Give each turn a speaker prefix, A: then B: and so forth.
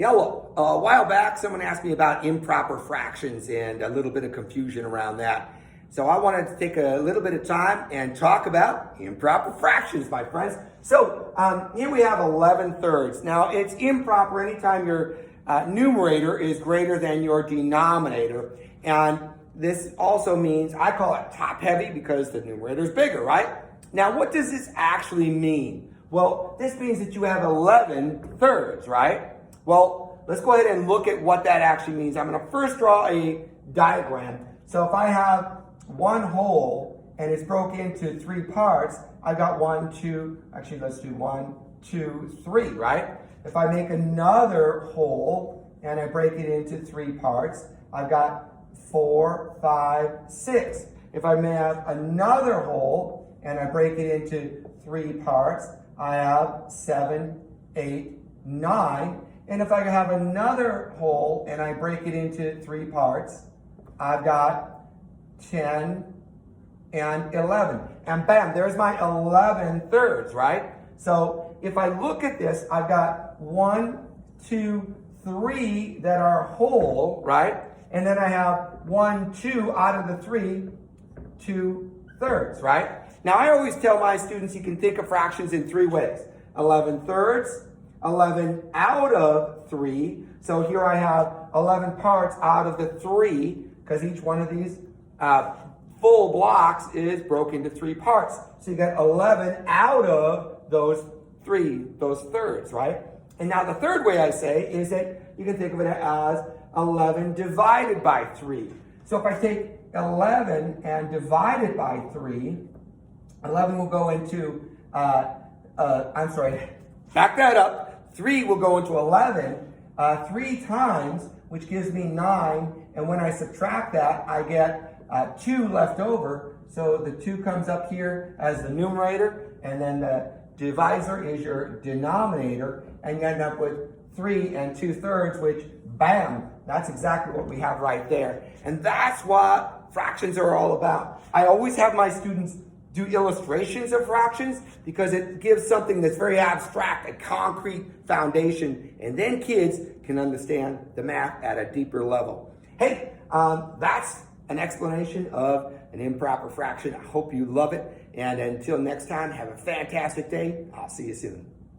A: Hello. A while back, someone asked me about improper fractions and a little bit of confusion around that. So I wanted to take a little bit of time and talk about improper fractions, my friends. So here we have 11 thirds. Now it's improper anytime your numerator is greater than your denominator. And this also means, I call it top heavy because the numerator is bigger, right? Now what does this actually mean? Well, this means that you have 11 thirds, right? Well, let's go ahead and look at what that actually means. I'm going to first draw a diagram. So if I have one whole and it's broken into three parts, I've got 1, 2, actually let's do 1, 2, 3, right? If I make another whole and I break it into three parts, I've got 4, 5, 6. If I may have another whole and I break it into three parts, I have 7, 8, 9. And if I have another whole and I break it into three parts, I've got 10 and 11. And bam, there's my 11 thirds, right? So if I look at this, I've got 1, 2, 3 that are whole, right? And then I have 1, 2 out of the 3, 2 thirds, right? Now I always tell my students you can think of fractions in three ways. 11 thirds, 11 out of 3. So here I have 11 parts out of the 3, because each one of these full blocks is broken into three parts. So you get 11 out of those thirds, right? And now the third way I say is that you can think of it as 11 divided by 3. So if I take 11 and divide it by 3, 11 will go into, back that up. 3 will go into 11 3 times, which gives me 9. And when I subtract that, I get 2 left over. So the 2 comes up here as the numerator, and then the divisor is your denominator, and you end up with 3 and 2 thirds, which, bam, that's exactly what we have right there. And that's what fractions are all about. I always have my students do illustrations of fractions because it gives something that's very abstract, a concrete foundation, and then kids can understand the math at a deeper level. Hey, that's an explanation of an improper fraction. I hope you love it. And until next time, have a fantastic day. I'll see you soon.